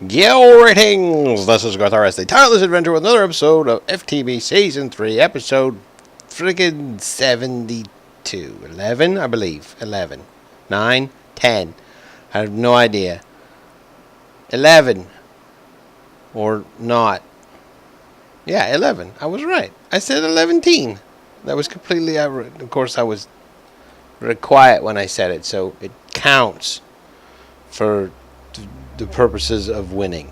Greetings! This is garthrs, the tireless adventure with another episode of FTB Season 3, episode friggin' 72. 11, I believe. 11. 9, 10. I have no idea. 11. Or not. Yeah, 11. I was right. I said 11. That was completely... Of course, I was quiet when I said it, so it counts for the purposes of winning.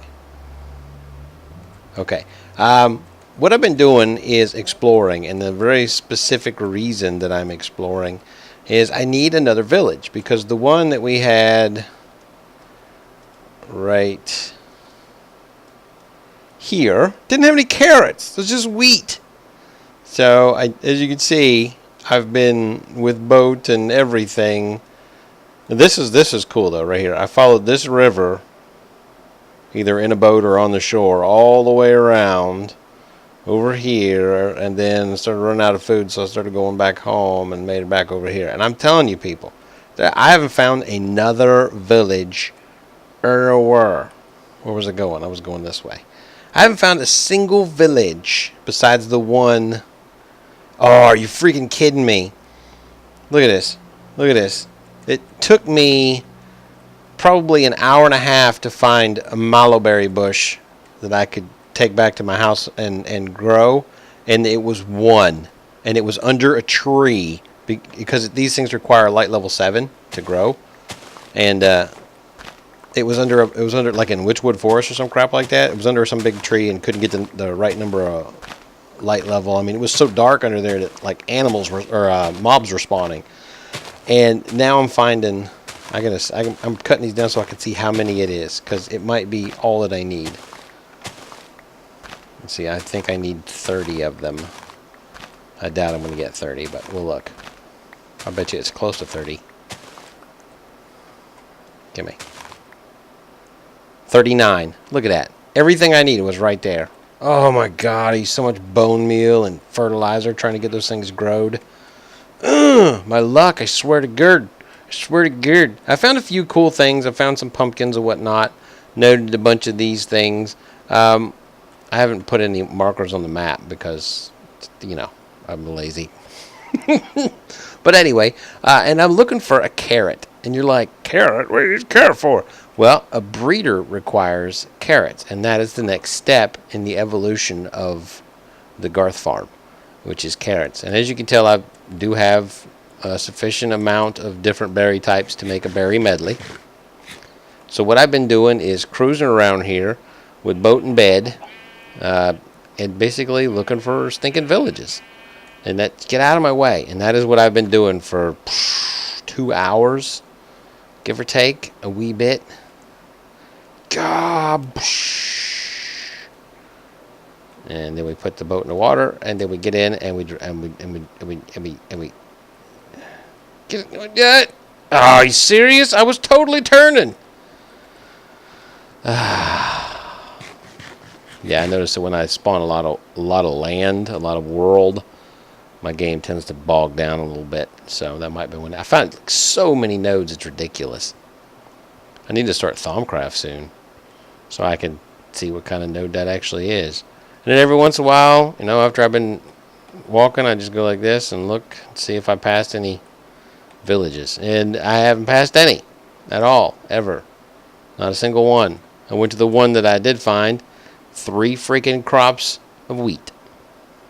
Okay. What I've been doing is exploring, and the very specific reason that I'm exploring is I need another village, because the one that we had right here didn't have any carrots. It was just wheat. So, as you can see, I've been with boat and everything. This is cool though, right here. I followed this river, either in a boat or on the shore, all the way around over here, and then started running out of food, so I started going back home and made it back over here. And I'm telling you, people, that I haven't found another village anywhere. Where was it going? I was going this way. I haven't found a single village besides the one. Oh, are you freaking kidding me? Look at this. Look at this. It took me probably an hour and a half to find a mallowberry bush that I could take back to my house and grow. And it was one. And it was under a tree, because these things require light level 7 to grow. And it was under like in Witchwood Forest or some crap like that. It was under some big tree and couldn't get the right number of light level. I mean, it was so dark under there that like animals were, or mobs were spawning. And now I'm finding, I'm cutting these down so I can see how many it is, because it might be all that I need. Let's see, I think I need 30 of them. I doubt I'm going to get 30, but we'll look. I bet you it's close to 30. Give me 39. Look at that. Everything I needed was right there. Oh my god, I used so much bone meal and fertilizer trying to get those things growed. My luck, I swear to God. I swear to God. I found a few cool things. I found some pumpkins and whatnot. Noted a bunch of these things. I haven't put any markers on the map because, you know, I'm lazy. But anyway, and I'm looking for a carrot. And you're like, carrot? What do you need a carrot for? Well, a breeder requires carrots. And that is the next step in the evolution of the Garth farm, which is carrots. And as you can tell, I do have a sufficient amount of different berry types to make a berry medley. So what I've been doing is cruising around here with boat and bed, and basically looking for stinking villages. And that, get out of my way. And that is what I've been doing for 2 hours, give or take, a wee bit. And then we put the boat in the water, and then we get in, and we get it. Oh, are you serious? I was totally turning. Yeah, I noticed that when I spawn a lot of land, a lot of world, my game tends to bog down a little bit. So that might be when I found like so many nodes. It's ridiculous. I need to start Thaumcraft soon, so I can see what kind of node that actually is. And then every once in a while, you know, after I've been walking, I just go like this and look and see if I passed any villages. And I haven't passed any at all, ever. Not a single one. I went to the one that I did find. 3 freaking crops of wheat.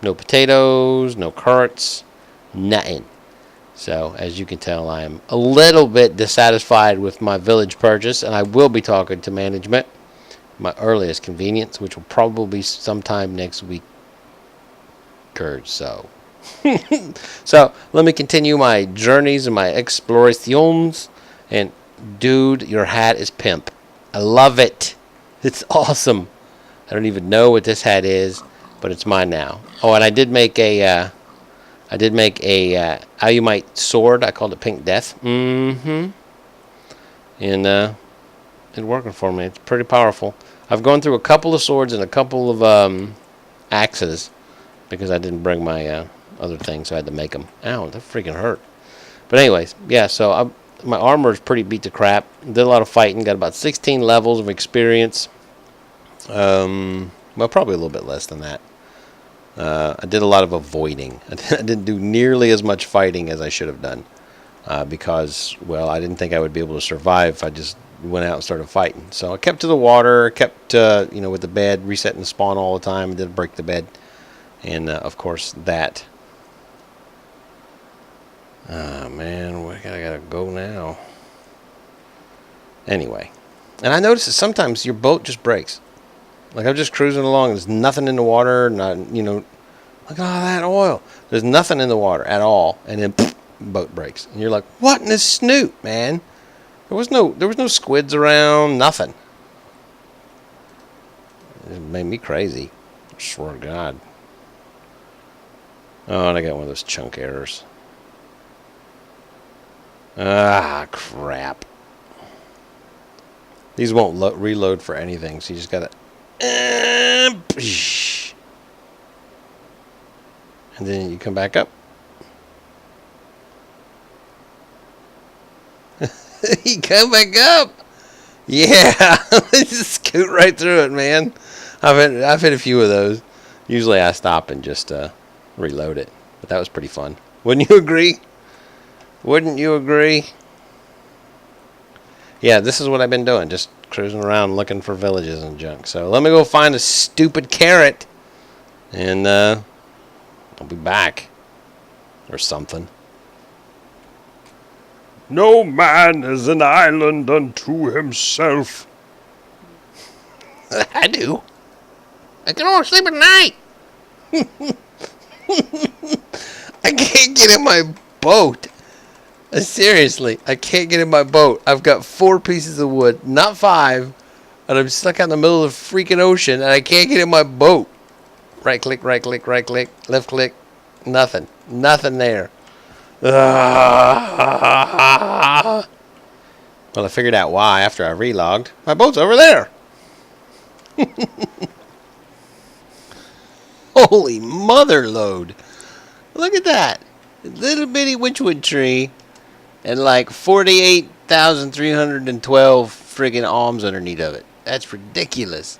No potatoes, no carrots, nothing. So, as you can tell, I am a little bit dissatisfied with my village purchase, and I will be talking to management. My earliest convenience, which will probably be sometime next week or so. So, let me continue my journeys and my explorations. And, dude, your hat is pimp. I love it. It's awesome. I don't even know what this hat is, but it's mine now. Oh, and I did make a Alumite sword. I called it Pink Death. And it's working for me. It's pretty powerful. I've gone through a couple of swords and a couple of axes because I didn't bring my other things, so I had to make them. Ow, that freaking hurt. But anyways, yeah, so my armor is pretty beat to crap. Did a lot of fighting. Got about 16 levels of experience. Well, probably a little bit less than that. I did a lot of avoiding. I didn't do nearly as much fighting as I should have done. Because, well, I didn't think I would be able to survive if I just went out and started fighting. So I kept to the water, kept, with the bed, resetting the spawn all the time, didn't break the bed. And, of course, that. Oh, man, I gotta go now. Anyway. And I noticed that sometimes your boat just breaks. Like, I'm just cruising along, there's nothing in the water, not, look at all that oil. There's nothing in the water at all, and then poof, boat breaks. And you're like, what in this snoot, man? There was no squids around, nothing. It made me crazy. I swear to God. Oh, and I got one of those chunk errors. Ah, crap. These won't reload for anything, so you just gotta... And then you come back up. You come back up. Yeah, just scoot right through it, man. I've hit a few of those. Usually I stop and just reload it, but that was pretty fun. Wouldn't you agree? Wouldn't you agree? Yeah, this is what I've been doing, just cruising around looking for villages and junk. So let me go find a stupid carrot, and I'll be back. Or something. No man is an island unto himself. I do. I can only sleep at night. I can't get in my boat. Seriously, I can't get in my boat. I've got 4 pieces of wood, not 5, and I'm stuck out in the middle of the freaking ocean, and I can't get in my boat. Right click, left click, nothing. Nothing there. Well, I figured out why after I relogged. My boat's over there. Holy mother load. Look at that. Little bitty witchwood tree. And like 48,312 friggin' alms underneath of it. That's ridiculous.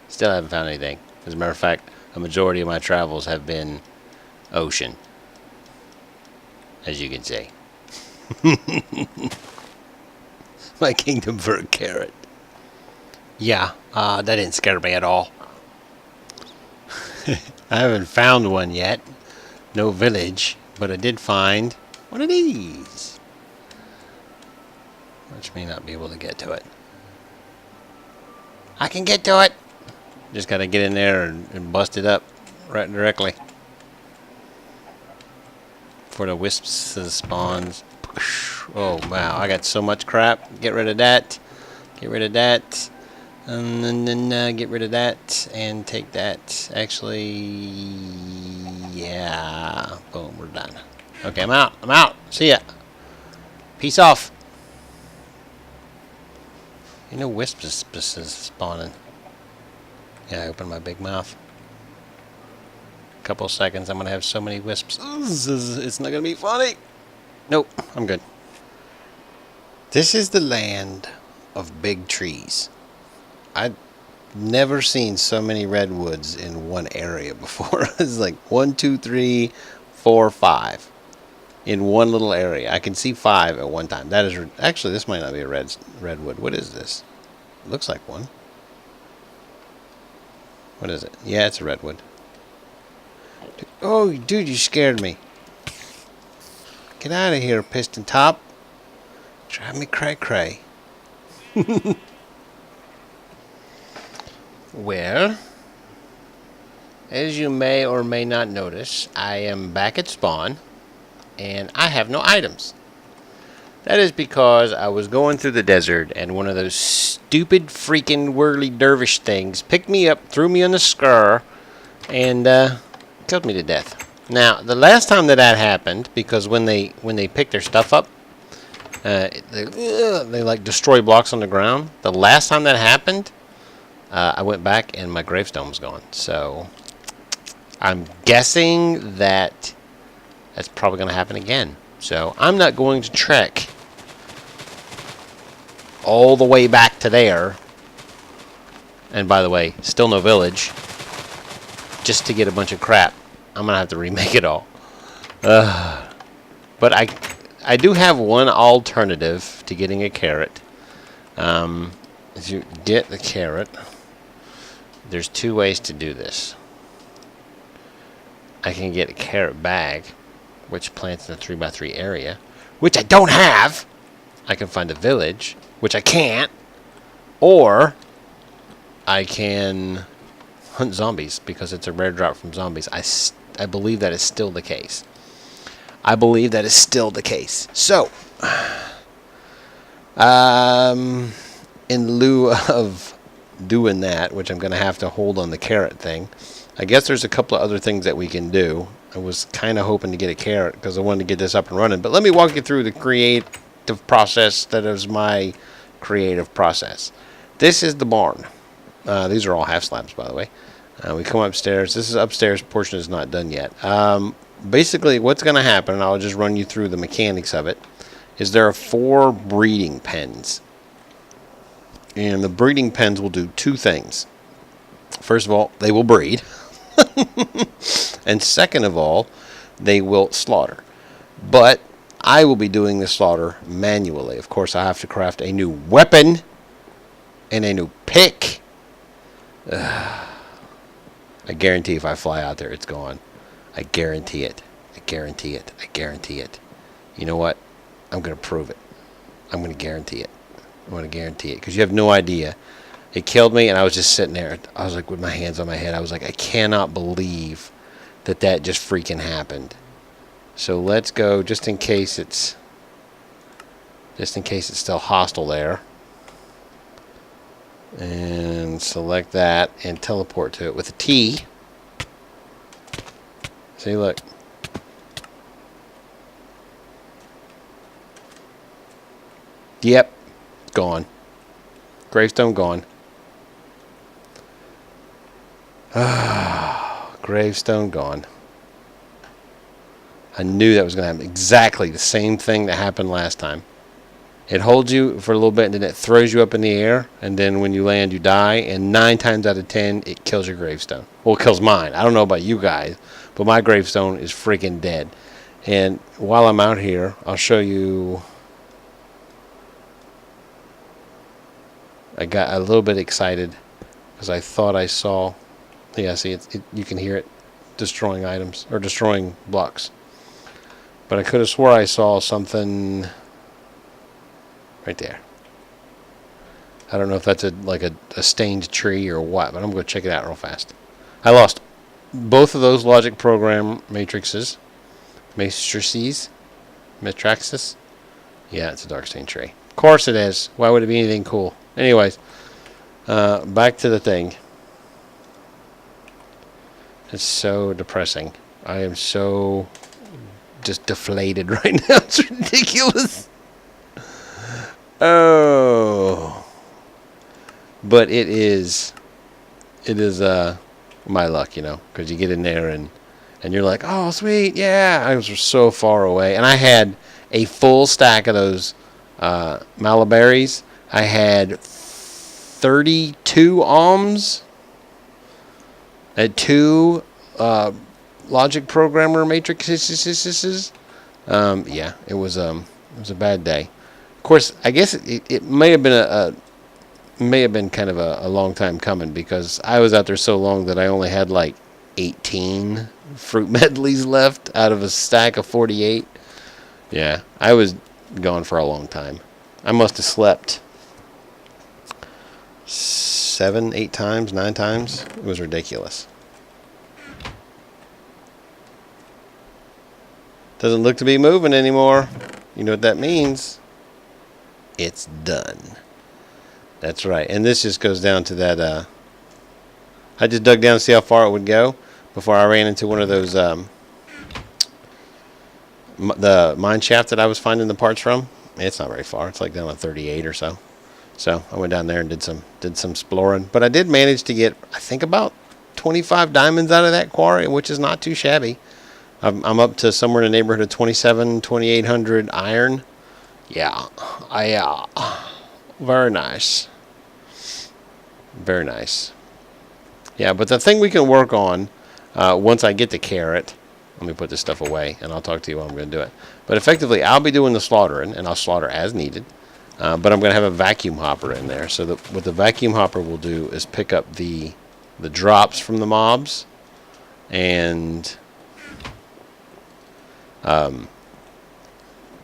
Still haven't found anything. As a matter of fact, a majority of my travels have been ocean. As you can see. My kingdom for a carrot. Yeah, that didn't scare me at all. I haven't found one yet. No village. But I did find one of these. Which may not be able to get to it. I can get to it. Just gotta get in there and bust it up right directly. For the wisps spawns. Oh wow, I got so much crap. Get rid of that. Get rid of that. And then get rid of that and take that. Actually, yeah. Boom, we're done. Okay, I'm out. I'm out. See ya. Peace off. You know wisps is spawning. Yeah, I opened my big mouth. Couple seconds, I'm gonna have so many wisps. It's not gonna be funny. Nope, I'm good. This is the land of big trees. I've never seen so many redwoods in one area before. It's like 1, 2, 3, 4, 5 in one little area. I can see 5 at one time. That is actually, this might not be a redwood. What is this? It looks like one. What is it? Yeah, it's a redwood. Oh, dude, you scared me. Get out of here, piston top. Drive me cray-cray. Well, as you may or may not notice, I am back at spawn, and I have no items. That is because I was going through the desert, and one of those stupid freaking whirly dervish things picked me up, threw me on the scar, and killed me to death. Now, the last time that happened, because when they pick their stuff up, they like destroy blocks on the ground. The last time that happened, I went back and my gravestone was gone. So I'm guessing that that's probably going to happen again. So I'm not going to trek all the way back to there And by the way, still no village. Just to get a bunch of crap. I'm going to have to remake it all. But I do have one alternative to getting a carrot. As you get the carrot, there's two ways to do this. I can get a carrot bag, which plants in a 3x3 area, which I don't have. I can find a village, which I can't. Or I can hunt zombies because it's a rare drop from zombies. I believe that is still the case. I believe that is still the case. So, in lieu of doing that, which I'm going to have to hold on the carrot thing, I guess there's a couple of other things that we can do. I was kind of hoping to get a carrot because I wanted to get this up and running. But let me walk you through the creative process that is my creative process. This is the barn. These are all half slabs, by the way. We come upstairs. This is upstairs portion is not done yet. Basically, what's going to happen, and I'll just run you through the mechanics of it, is there are 4 breeding pens. And the breeding pens will do 2 things. First of all, they will breed. And second of all, they will slaughter. But I will be doing the slaughter manually. Of course, I have to craft a new weapon and a new pick. I guarantee if I fly out there, it's gone. I guarantee it. I guarantee it. I guarantee it. You know what? I'm going to prove it. I'm going to guarantee it. I'm going to guarantee it. Because you have no idea. It killed me, and I was just sitting there. I was like, with my hands on my head. I was like, I cannot believe that that just freaking happened. So let's go, just in case it's still hostile there. And select that and teleport to it with a T. See, look. Yep, gone. Gravestone gone. Gravestone gone. I knew that was going to happen. Exactly the same thing that happened last time. It holds you for a little bit, and then it throws you up in the air, and then when you land, you die, and 9 times out of 10, it kills your gravestone. Well, it kills mine. I don't know about you guys, but my gravestone is freaking dead. And while I'm out here, I'll show you. I got a little bit excited because I thought I saw. Yeah, see, you can hear it destroying items, or destroying blocks. But I could have swore I saw something right there. I don't know if that's like a stained tree or what, but I'm going to check it out real fast. I lost both of those logic program matrices. Matrices? Matraxis? Yeah, it's a dark stained tree. Of course it is. Why would it be anything cool? Anyways, back to the thing. It's so depressing. I am so just deflated right now. It's ridiculous. Oh. But it is my luck, you know, because you get in there and you're like, oh, sweet, yeah. I was so far away. And I had a full stack of those malaberries. I had 32 alms. I had 2 logic programmer matrices. Yeah, it was a bad day. Of course, I guess it may have been kind of a long time coming, because I was out there so long that I only had like 18 fruit medleys left out of a stack of 48. Yeah, I was gone for a long time. I must have slept 7, 8 times, 9 times. It was ridiculous. Doesn't look to be moving anymore. You know what that means? It's done. That's right. And this just goes down to that. I just dug down to see how far it would go before I ran into one of those the mine shaft that I was finding the parts from. It's not very far. It's like down to 38 or so. So I went down there and did some exploring. But I did manage to get, I think, about 25 diamonds out of that quarry, which is not too shabby. I'm up to somewhere in the neighborhood of 2,800 iron. Yeah, very nice. Very nice. Yeah, but the thing we can work on once I get the carrot, let me put this stuff away, and I'll talk to you while I'm going to do it. But effectively, I'll be doing the slaughtering, and I'll slaughter as needed. But I'm going to have a vacuum hopper in there. So what the vacuum hopper will do is pick up the drops from the mobs and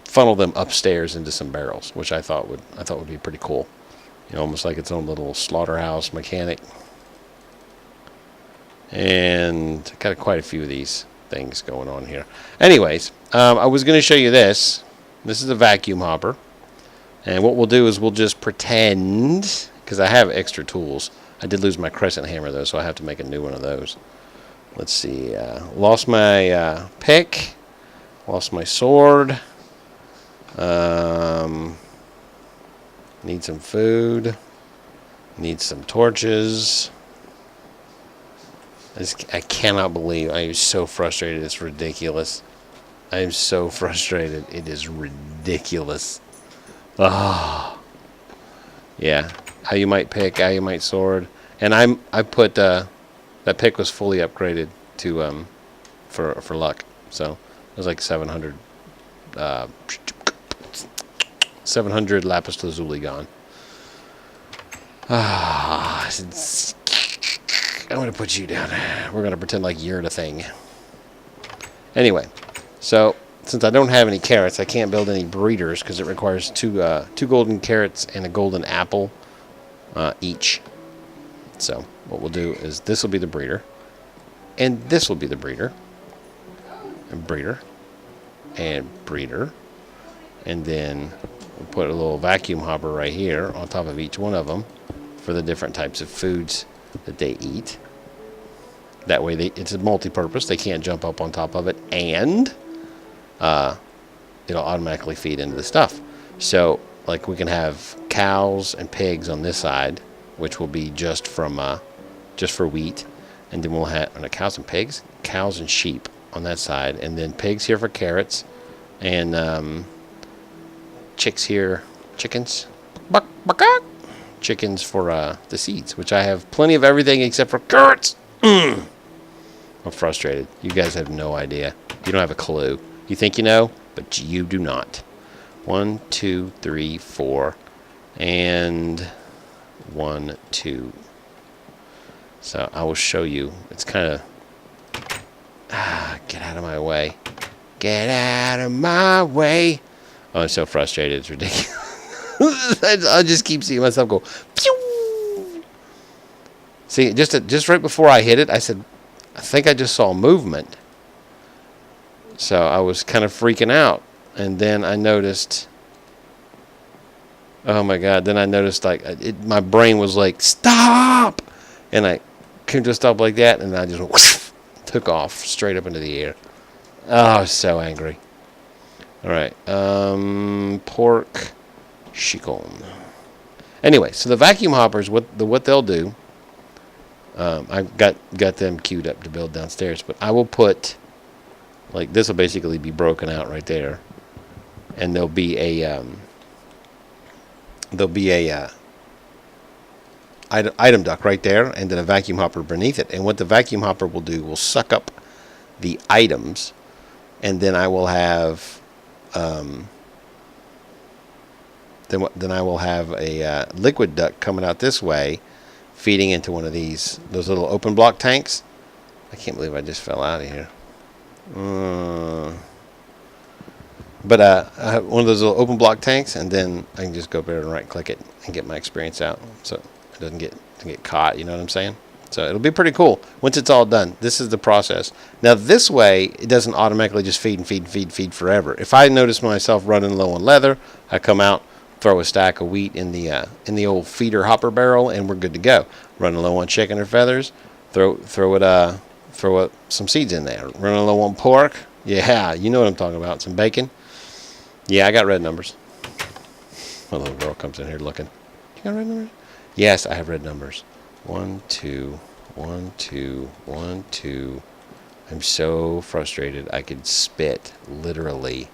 funnel them upstairs into some barrels, which I thought would be pretty cool. You know, almost like its own little slaughterhouse mechanic. And got quite a few of these things going on here. Anyways, I was going to show you this. This is a vacuum hopper. And what we'll do is we'll just pretend, because I have extra tools. I did lose my crescent hammer, though, so I have to make a new one of those. Let's see. Lost my pick. Lost my sword. Need some food. Need some torches. I cannot believe. I am so frustrated. It's ridiculous. I am so frustrated. It is ridiculous. Oh, yeah. How you might pick, how you might sword, and I put that pick was fully upgraded to for luck, so it was like 700 lapis lazuli gone. I'm gonna put you down. We're gonna pretend like you're the thing. Anyway, so. Since I don't have any carrots, I can't build any breeders because it requires two golden carrots and a golden apple each. So what we'll do is this will be the breeder, and this will be the breeder, and breeder, and breeder, and then we'll put a little vacuum hopper right here on top of each one of them for the different types of foods that they eat. That way it's a multi-purpose. They can't jump up on top of it, and it'll automatically feed into the stuff. So, like, we can have cows and pigs on this side, which will be just for wheat, and then we'll have cows and pigs, cows and sheep on that side, and then pigs here for carrots, and chickens for the seeds, which I have plenty of everything except for carrots. I'm frustrated. You guys have no idea. You don't have a clue. You think you know, but you do not. 1, 2, 3, 4, and 1, 2. So I will show you. It's kind of... get out of my way. Get out of my way. Oh, I'm so frustrated. It's ridiculous. I just keep seeing myself go... Pew! See, just right before I hit it, I said, I think I just saw movement. So I was kind of freaking out. And then I noticed... Oh my God. Then I noticed, like, my brain was like, stop! And I came to a stop like that, and I just whoosh, took off straight up into the air. Oh, I was so angry. All right. Pork chicken. Anyway, so the vacuum hoppers, what they'll do, I've got them queued up to build downstairs, but I will put... Like, this will basically be broken out right there, and there'll be a item duct right there, and then a vacuum hopper beneath it. And what the vacuum hopper will do will suck up the items, and then I will have then I will have a liquid duct coming out this way, feeding into one of those little open block tanks. I can't believe I just fell out of here. But I have one of those little open block tanks, and then I can just go up there and right click it and get my experience out, so it doesn't get caught. You know what I'm saying? So it'll be pretty cool once it's all done. This is the process. Now this way, it doesn't automatically just feed and feed forever. If I notice myself running low on leather, I come out, throw a stack of wheat in the old feeder hopper barrel, and we're good to go. Running low on chicken or feathers, throw some seeds in there. Running low on pork, yeah, you know what I'm talking about. Some bacon. Yeah, I got red numbers. My little girl comes in here looking. You got red numbers? Yes, I have red numbers. 1, 2, 1, 2, 1, 2. I'm so frustrated. I could spit, literally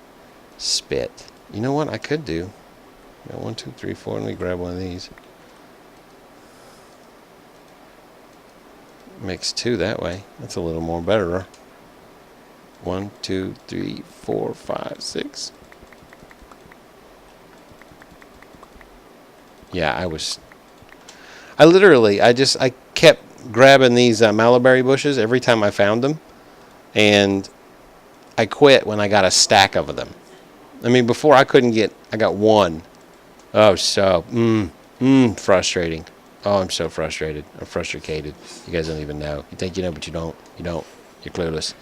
spit. You know what I could do? 1, 2, 3, 4. Let me grab one of these. Mix 2 that way. That's a little more better. 1, 2, 3, 4, 5, 6. Yeah, I kept grabbing these mallow bushes every time I found them, and I quit when I got a stack of them. I mean, before I got one. Oh, so, frustrating. Oh, I'm so frustrated. I'm frustrated. You guys don't even know. You think you know, but you don't. You don't. You're clueless.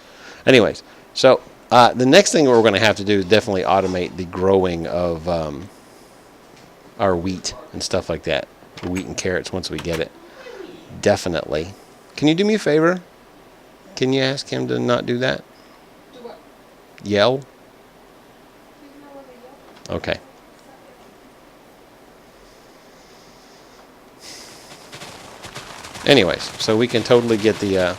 Anyways, so the next thing we're going to have to do is definitely automate the growing of our wheat and stuff like that. The wheat and carrots once we get it. Definitely. Can you do me a favor? Can you ask him to not do that? Do what? Yell? Okay. Anyways, so we can totally get the...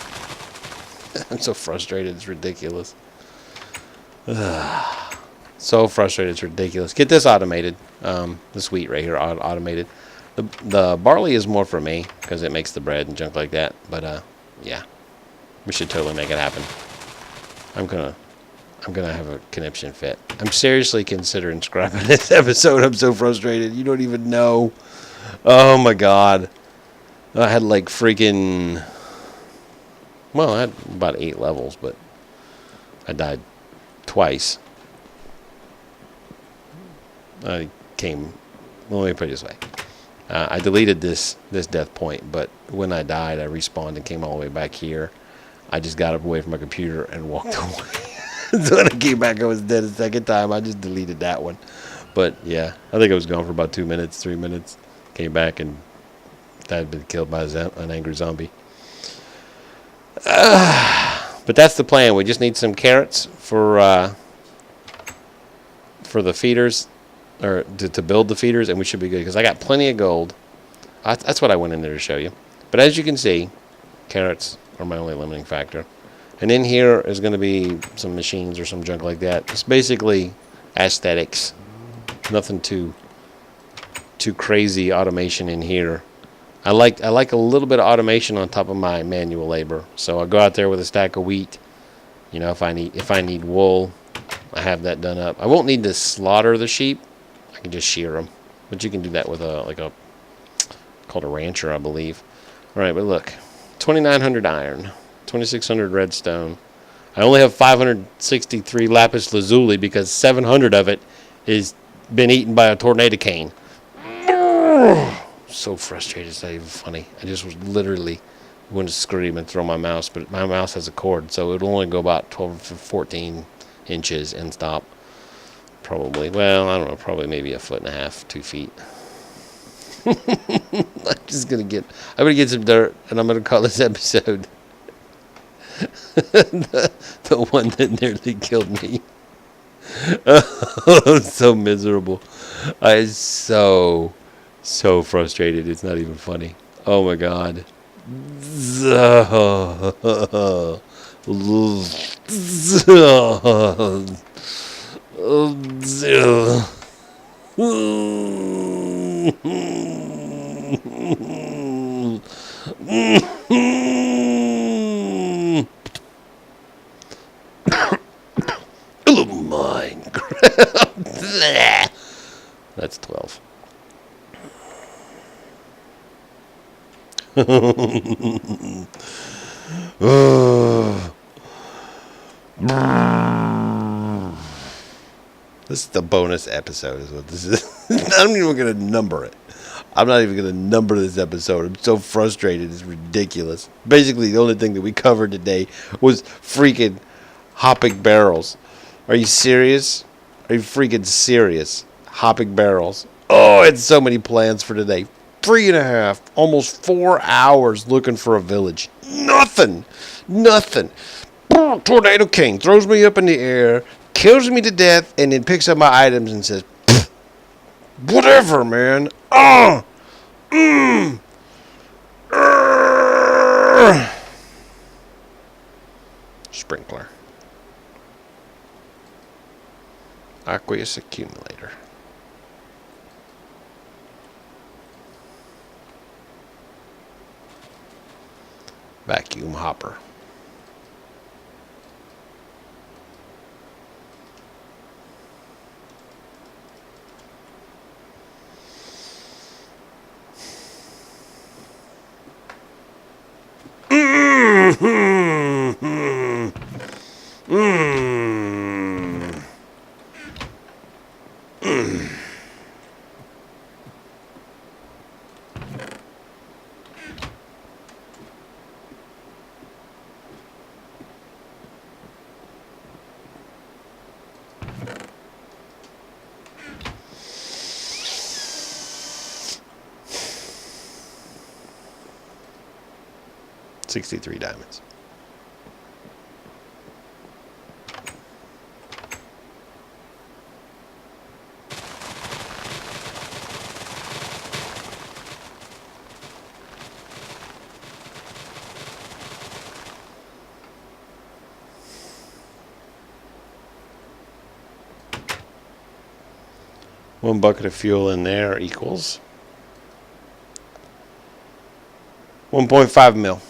I'm so frustrated, it's ridiculous. So frustrated, it's ridiculous. Get this automated. This wheat right here, automated. The barley is more for me, because it makes the bread and junk like that. But, yeah. We should totally make it happen. I'm gonna have a conniption fit. I'm seriously considering scrapping this episode. I'm so frustrated. You don't even know. Oh, my God. I had like freaking... Well, I had about 8 levels, but I died twice. Well, let me put it this way. I deleted this death point, but when I died, I respawned and came all the way back here. I just got up away from my computer and walked away. So when I came back, I was dead a second time. I just deleted that one. But, yeah, I think I was gone for about 2 minutes, 3 minutes. Came back and I had been killed by an angry zombie. But that's the plan. We just need some carrots for the feeders, or to build the feeders, and we should be good, because I got plenty of gold. That's what I went in there to show you. But as you can see, carrots are my only limiting factor. And in here is going to be some machines or some junk like that. It's basically aesthetics. Nothing too crazy automation in here. I like a little bit of automation on top of my manual labor. So I go out there with a stack of wheat. You know, if I need wool, I have that done up. I won't need to slaughter the sheep. I can just shear them. But you can do that with called a rancher, I believe. All right, but look, 2,900 iron, 2,600 redstone. I only have 563 lapis lazuli because 700 of it is been eaten by a tornado cane. So frustrated, it's not even funny. I just was literally going to scream and throw my mouse, but my mouse has a cord, so it'll only go about 12 to 14 inches and stop. Probably, well, I don't know, probably maybe 1.5 feet, 2 feet. I'm gonna get some dirt, and I'm gonna call this episode the one that nearly killed me. I'm so miserable. I'm so frustrated. It's not even funny. Oh my God. Minecraft. That's 12. This is the bonus episode is what this is. I'm not even going to number it. I'm not even going to number this episode. I'm so frustrated. It's ridiculous. Basically, the only thing that we covered today was freaking hopping barrels. Are you serious? Are you freaking serious? Hopping barrels. Oh, I had so many plans for today. 3.5, almost 4 hours looking for a village. Nothing. Tornado King throws me up in the air, kills me to death, and then picks up my items and says, whatever, man. Sprinkler. Aqueous accumulator. vacuum hopper. $63 diamonds. One bucket of fuel in there equals 1.5 mil.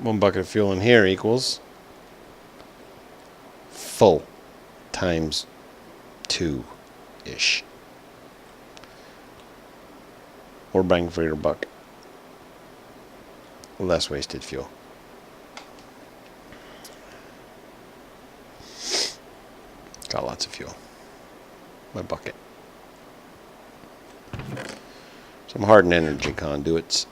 One bucket of fuel in here equals full times 2-ish. Or bang for your buck. Less wasted fuel. Got lots of fuel. My bucket. Some hardened energy conduits.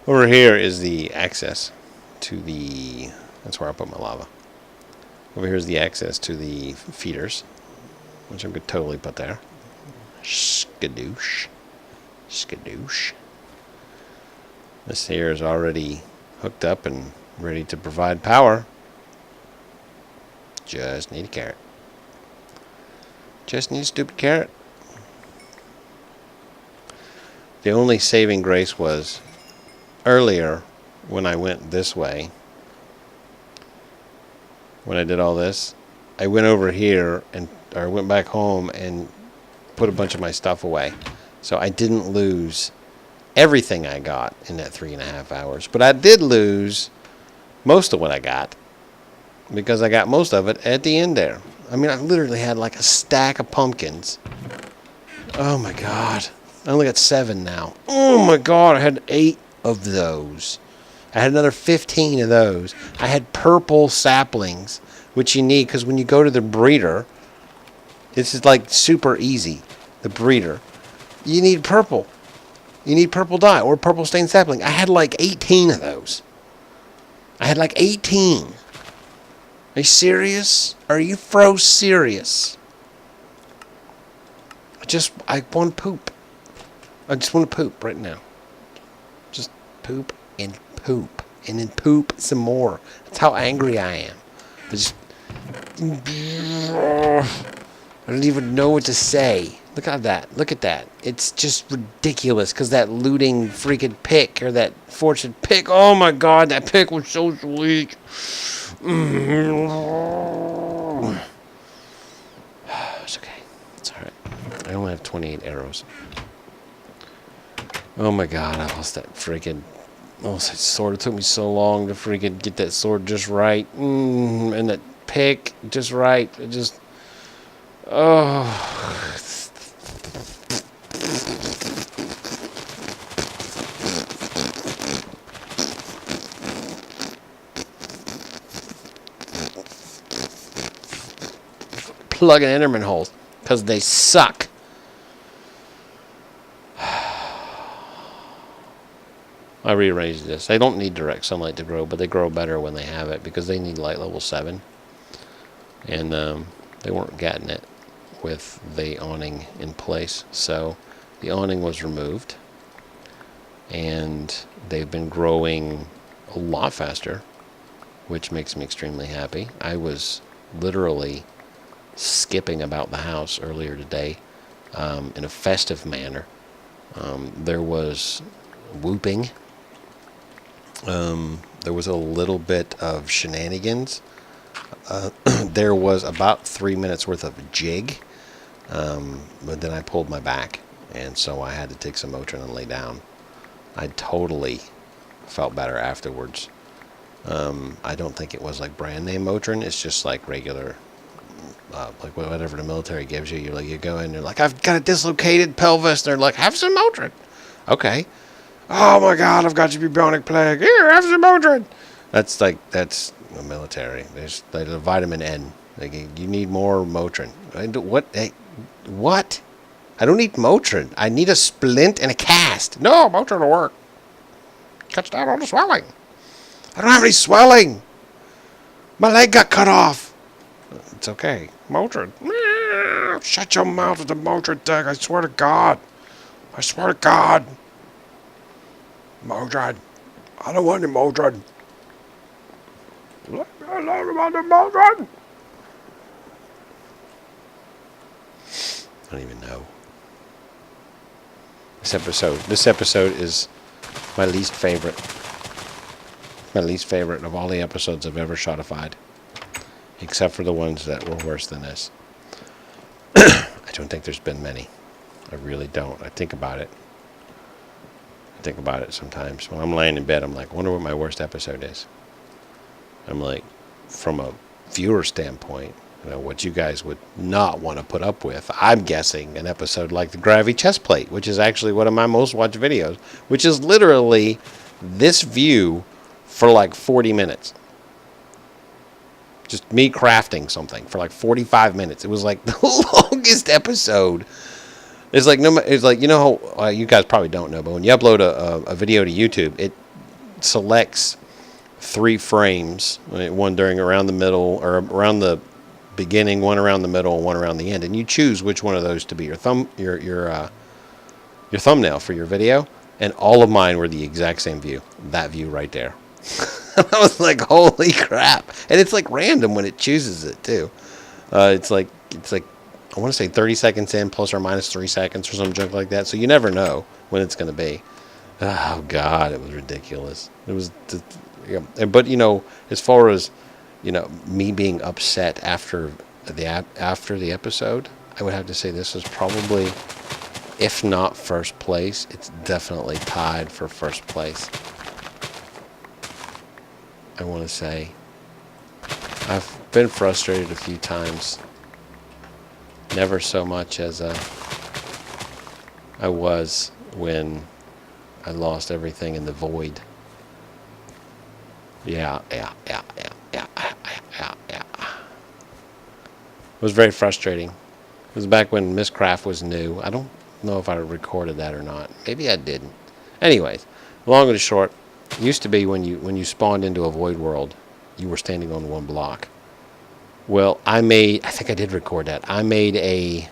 Over here is the access to the, that's where I put my lava. Over here is the access to the feeders, which I'm going to totally put there. Skadoosh. Skadoosh. This here is already hooked up and ready to provide power. Just need a carrot. Just need a stupid carrot. The only saving grace was earlier when I went this way, when I did all this, I went over here and or went back home and put a bunch of my stuff away. So I didn't lose everything I got in that 3.5 hours. But I did lose most of what I got because I got most of it at the end there. I mean, I literally had like a stack of pumpkins. Oh my God. I only got 7 now. Oh my God. I had 8 of those. I had another 15 of those. I had purple saplings, which you need because when you go to the breeder, this is like super easy. The breeder, you need purple. You need purple dye or purple stained sapling. I had like 18 of those. I had like 18. Are you serious? Are you fro serious? I want to poop. I just want to poop right now. Just poop and poop and then poop some more. That's how angry I am. I don't even know what to say. Look at that. Look at that. It's just ridiculous because that looting freaking pick or that fortune pick. Oh my God, that pick was so sweet. It's okay. It's alright. I only have 28 arrows. Oh my God, I lost that freaking... Oh, that sword. It took me so long to freaking get that sword just right. And that pick just right. It just... Oh... Plugging Enderman holes because they suck. I rearranged this. They don't need direct sunlight to grow, but they grow better when they have it because they need light level 7. And they weren't getting it with the awning in place. So the awning was removed. and they've been growing a lot faster, which makes me extremely happy. I was literally skipping about the house earlier today in a festive manner. There was whooping. There was a little bit of shenanigans. There was about 3 minutes worth of a jig, but then I pulled my back, and so I had to take some Motrin and lay down. I totally felt better afterwards. I don't think it was like brand name Motrin. It's just like regular, like whatever the military gives you. You're like, you go in, you're like, I've got a dislocated pelvis. And they're like, have some Motrin. Okay. Oh my God, I've got bubonic plague. Here, have some Motrin. That's the military. There's like a vitamin N. Like, you need more Motrin. What? Hey, what? I don't need Motrin. I need a splint and a cast. No, Motrin will work. Cuts down on the swelling. I don't have any swelling. My leg got cut off. It's okay. Motrin. Shut your mouth with the Motrin thing. I swear to God. I swear to God. Motrin. I don't want any Motrin. Let me alone about the Motrin. I don't even know. This episode is my least favorite. My least favorite of all the episodes I've ever shotified, except for the ones that were worse than this. I don't think there's been many. I really don't. I think about it. Sometimes. When I'm laying in bed, I'm like, I wonder what my worst episode is. I'm like, from a viewer standpoint, what you guys would not want to put up with. I'm guessing an episode like the Gravity Chest Plate, which is actually one of my most watched videos, which is literally this view for like 40 minutes. Just me crafting something for like 45 minutes. It was like the longest episode. It's like, you know how, you guys probably don't know, but when you upload a video to YouTube, it selects 3 frames, one around the middle, or around the beginning, one around the middle, and one around the end, and you choose which one of those to be your thumbnail for your video. And all of mine were the exact same view, that view right there. I was like, holy crap! And it's like random when it chooses it too. It's like I want to say 30 seconds in, plus or minus 3 seconds, or some junk like that. So you never know when it's going to be. Oh God, it was ridiculous. It was, but as far as me being upset after the episode, I would have to say this was probably, if not first place, it's definitely tied for first place. I want to say I've been frustrated a few times. Never so much as I was when I lost everything in the void. Yeah. It was very frustrating. It was back when Mistcraft was new. I don't know if I recorded that or not. Maybe I didn't. Anyways, long and short, it used to be when you spawned into a void world, you were standing on one block. Well, I think I did record that. I made a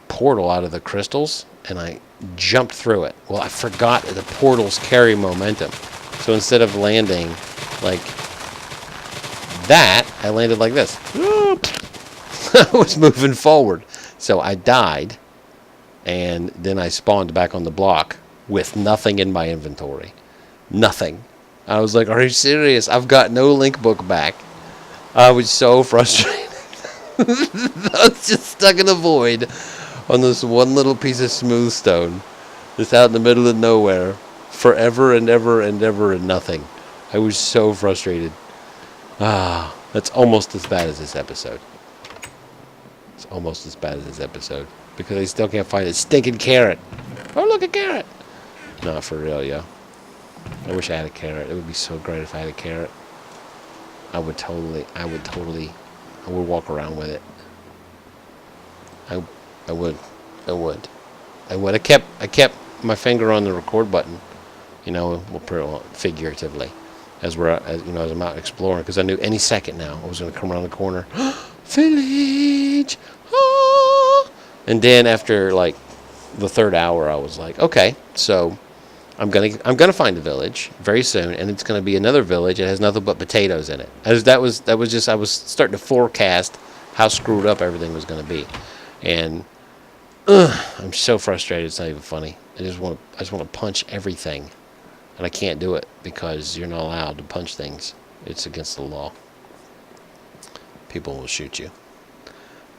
portal out of the crystals, and I jumped through it. Well, I forgot that the portals carry momentum. So instead of landing like that, I landed like this. I was moving forward. So I died, and then I spawned back on the block with nothing in my inventory. Nothing. I was like, are you serious? I've got no link book back. I was so frustrated. I was just stuck in a void on this one little piece of smooth stone, just out in the middle of nowhere, forever and ever and ever and nothing. I was so frustrated. That's almost as bad as this episode. It's almost as bad as this episode, because I still can't find a stinking carrot. Oh, look, a carrot. No, for real, yo. I wish I had a carrot. It would be so great if I had a carrot. I would walk around with it. I would. I kept my finger on the record button, figuratively, as I'm out exploring, because I knew any second now I was going to come around the corner. Village! Ah! And then after like the third hour, I was like, okay, so I'm gonna find a village very soon, and it's gonna be another village that has nothing but potatoes in it. I was starting to forecast how screwed up everything was gonna be, and I'm so frustrated. It's not even funny. I just want to punch everything, and I can't do it because you're not allowed to punch things. It's against the law. People will shoot you.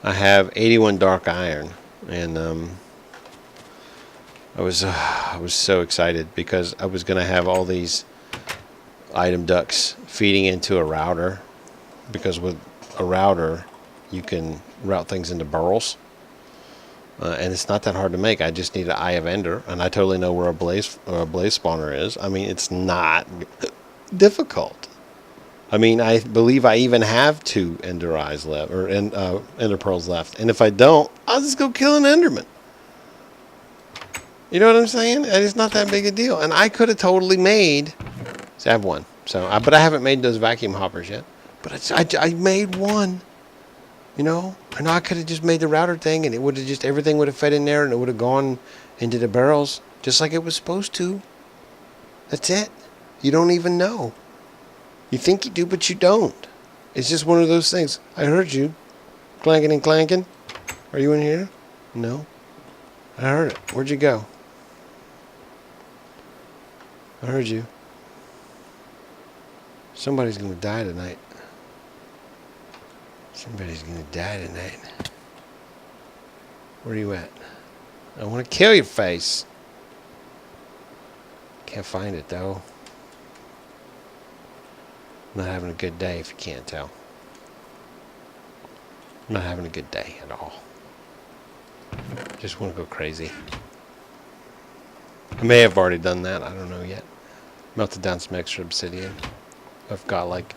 I have 81 dark iron, and I was so excited because I was gonna have all these item ducts feeding into a router, because with a router you can route things into barrels, and it's not that hard to make. I just need an Eye of Ender, and I totally know where a blaze spawner is. I mean, it's not difficult. I mean, I believe I even have 2 Ender Eyes left, or Ender Pearls left, and if I don't, I'll just go kill an Enderman. You know what I'm saying? And it's not that big a deal. And I could have totally made... So I have one. But I haven't made those vacuum hoppers yet. But I made one. You know? I know I could have just made the router thing, and it would have just... Everything would have fed in there, and it would have gone into the barrels just like it was supposed to. That's it. You don't even know. You think you do, but you don't. It's just one of those things. I heard you. Clanking and clanking. Are you in here? No. I heard it. Where'd you go? I heard you. Somebody's gonna die tonight. Somebody's gonna die tonight. Where are you at? I want to kill your face. Can't find it though. I'm not having a good day if you can't tell. I'm not having a good day at all. Just want to go crazy. I may have already done that. I don't know yet. Melted down some extra obsidian. I've got like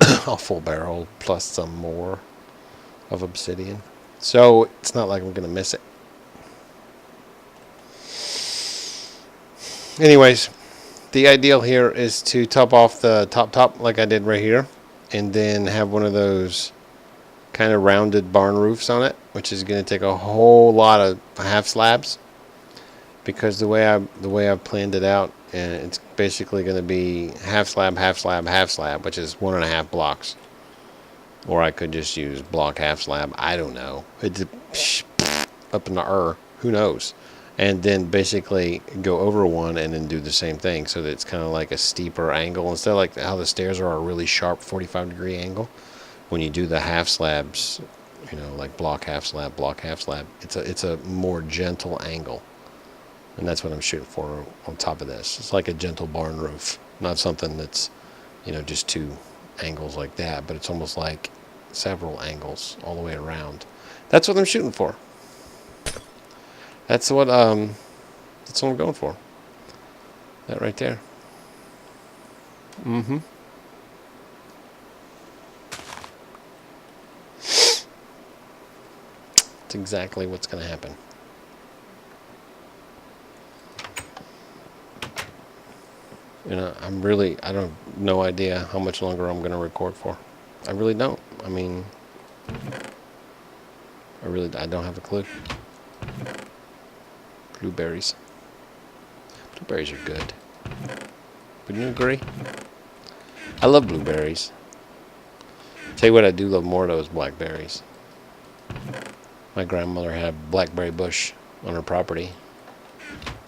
a full barrel plus some more of obsidian. So it's not like I'm going to miss it. Anyways, the ideal here is to top off the top like I did right here. And then have one of those kind of rounded barn roofs on it, which is going to take a whole lot of half slabs. Because the way I've planned it out, it's basically going to be half slab, half slab, half slab, which is 1.5 blocks. Or I could just use block half slab. I don't know. It's up in the air. Who knows? And then basically go over one and then do the same thing, so that it's kind of like a steeper angle instead of like how the stairs are a really sharp 45-degree angle. When you do the half slabs, you know, like block half slab, it's a more gentle angle. And that's what I'm shooting for on top of this. It's like a gentle barn roof. Not something that's, you know, just 2 angles like that, but it's almost like several angles all the way around. That's what I'm shooting for. That's what I'm going for. That right there. Mm-hmm. It's exactly what's going to happen. You know, I don't have no idea how much longer I'm going to record for. I really don't. I mean, I don't have a clue. Blueberries. Blueberries are good. Wouldn't you agree? I love blueberries. Tell you what I do love more though is blackberries. My grandmother had a blackberry bush on her property,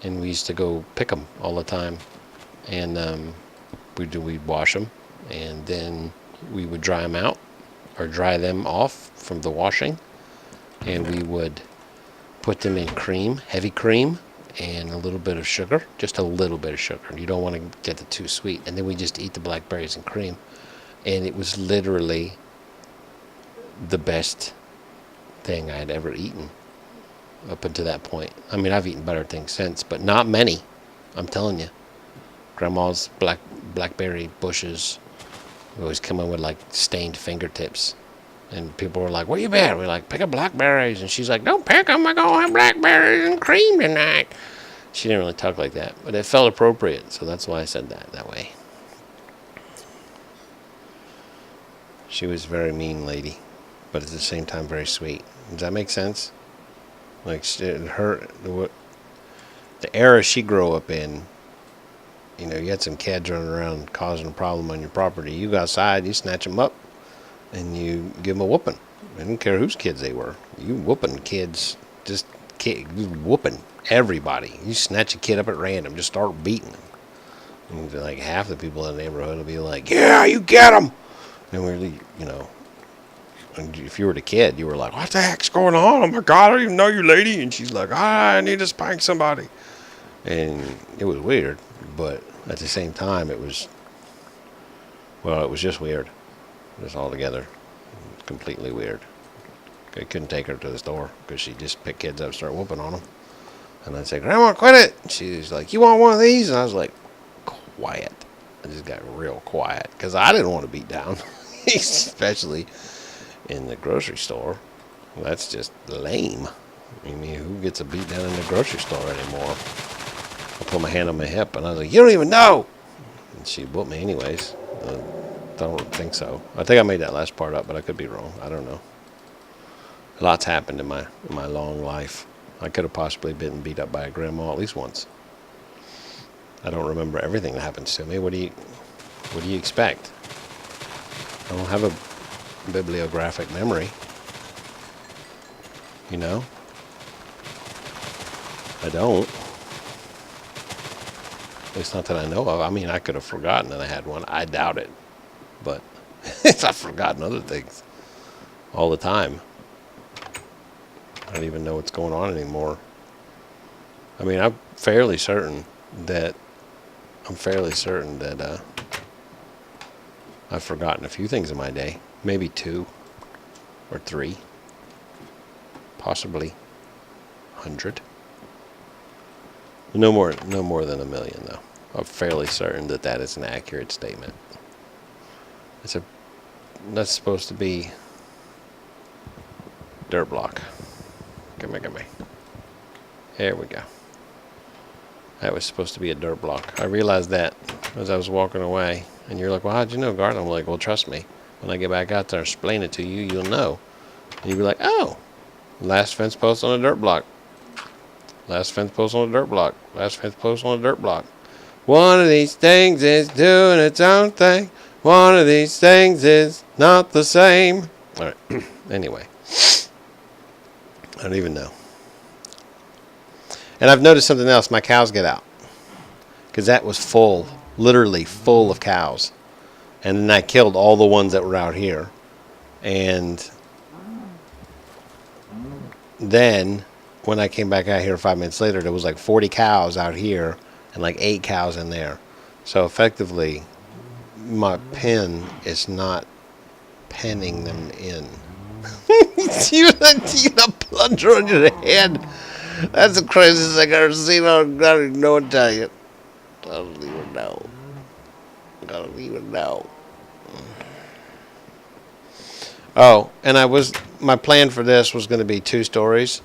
and we used to go pick them all the time. And we'd wash them, and then we would dry them out, or dry them off from the washing, and we would put them in cream, heavy cream, and a little bit of sugar, just a little bit of sugar. You don't want to get it too sweet. And then we just eat the blackberries and cream, and it was literally the best thing I'd ever eaten up until that point. I mean, I've eaten better things since, but not many, I'm telling you. Grandma's blackberry bushes always come in with like stained fingertips, and people were like, "Where you been?" We're like, "Pick up blackberries," and she's like, "Don't pick them. I'm gonna have blackberries and cream tonight." She didn't really talk like that, but it felt appropriate, so that's why I said that way. She was a very mean lady, but at the same time very sweet. Does that make sense? Like the era she grew up in, you know, you had some kids running around causing a problem on your property. You go outside, you snatch them up, and you give them a whooping. I didn't care whose kids they were. You whooping kids, just whooping everybody. You snatch a kid up at random, just start beating them. And like half the people in the neighborhood will be like, "Yeah, you get them." And we're, you know, and if you were the kid, you were like, "What the heck's going on? Oh my God, I don't even know you, lady." And she's like, "I need to spank somebody." And it was weird, but at the same time, it was just weird. Just altogether completely weird. I couldn't take her to the store because she'd just pick kids up and start whooping on them. And I'd say, "Grandma, quit it." She's like, "You want one of these?" And I was like, quiet. I just got real quiet because I didn't want to beat down, especially in the grocery store. That's just lame. I mean, who gets a beat down in the grocery store anymore? I put my hand on my hip and I was like, "You don't even know." And she whooped me anyways. Don't think so. I think I made that last part up, but I could be wrong. I don't know. A lot's happened in my long life. I could have possibly been beat up by a grandma at least once. I don't remember everything that happens to me. What do you expect? I don't have a bibliographic memory. You know? I don't. At least not that I know of. I mean, I could have forgotten that I had one. I doubt it. But I've forgotten other things all the time. I don't even know what's going on anymore. I mean, I'm fairly certain that I've forgotten a few things in my day. Maybe 2 or 3. Possibly 100. No more than 1 million, though. I'm fairly certain that is an accurate statement. That's supposed to be dirt block. Gimme. There we go. That was supposed to be a dirt block. I realized that as I was walking away. And you're like, "Well, how'd you know, Garth?" I'm like, "Well, trust me. When I get back out there and explain it to you, you'll know." And you'll be like, "Oh, last fence post on a dirt block. Last fence post on a dirt block. Last fence post on a dirt block. One of these things is doing its own thing. One of these things is not the same." All right. Anyway. I don't even know. And I've noticed something else. My cows get out. Because that was full. Literally full of cows. And then I killed all the ones that were out here. And then when I came back out here 5 minutes later, there was like 40 cows out here and like 8 cows in there. So effectively, my pen is not penning them in. You a plunger on your head. That's the craziest thing I've ever seen. I don't even know what to tell you. I don't even know. Oh, and my plan for this was going to be 2 stories,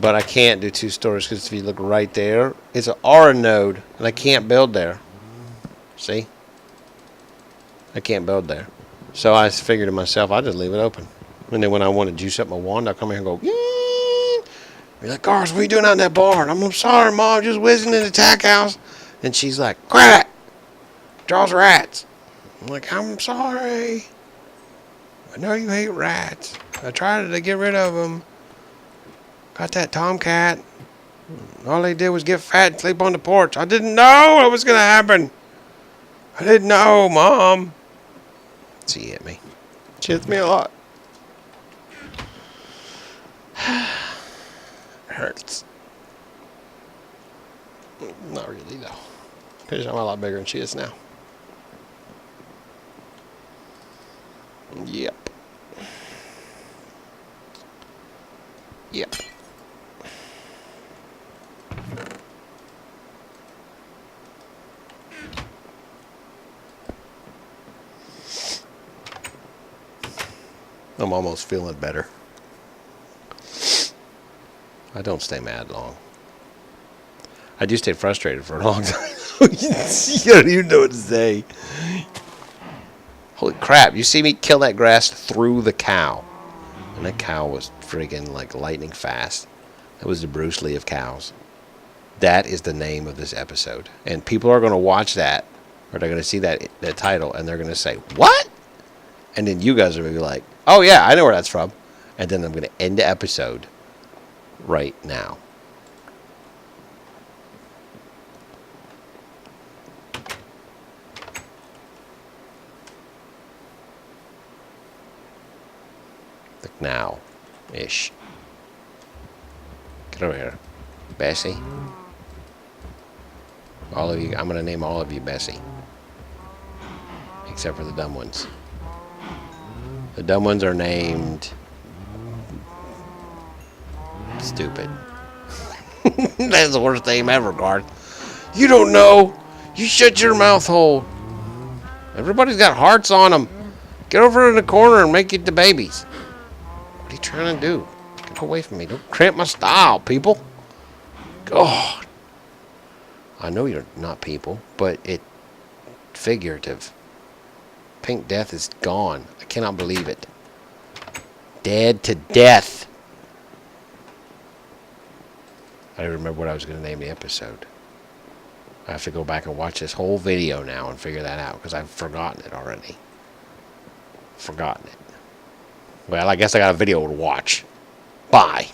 but I can't do 2 stories because if you look right there, it's an R node, and I can't build there. See? I can't build there. So I figured to myself, I'll just leave it open. And then when I want to juice up my wand, I'll come here and go, "Yee!" Be like, "Garth, what are you doing out in that barn?" I'm sorry, Mom, just whizzing in the tack house. And she's like, "Quit it! Draws rats." I'm like, "I'm sorry. I know you hate rats. I tried to get rid of them. Got that tomcat. All they did was get fat and sleep on the porch. I didn't know what was going to happen. I didn't know, Mom." She hit me. She hits me a lot. Hurts. Not really, though. Because I'm a lot bigger than she is now. Yep. I'm almost feeling better. I don't stay mad long. I do stay frustrated for a long time. You don't even know what to say. Holy crap, you see me kill that grass through the cow. And that cow was friggin' like lightning fast. That was the Bruce Lee of cows. That is the name of this episode. And people are going to watch that, or they're going to see that title, and they're going to say, what? And then you guys are going to be like, oh, yeah, I know where that's from. And then I'm going to end the episode right now. Like now-ish. Get over here. Bessie. All of you, I'm going to name all of you Bessie. Except for the dumb ones. The dumb ones are named... Stupid. That's the worst name ever, Garth. You don't know. You shut your mouth hole. Everybody's got hearts on them. Get over in the corner and make it the babies. What are you trying to do? Get away from me. Don't cramp my style, people. God. I know you're not people, but it's figurative. Pink Death is gone. I cannot believe it. Dead to death. I don't remember what I was going to name the episode. I have to go back and watch this whole video now and figure that out because I've forgotten it already. Forgotten it. Well, I guess I got a video to watch. Bye.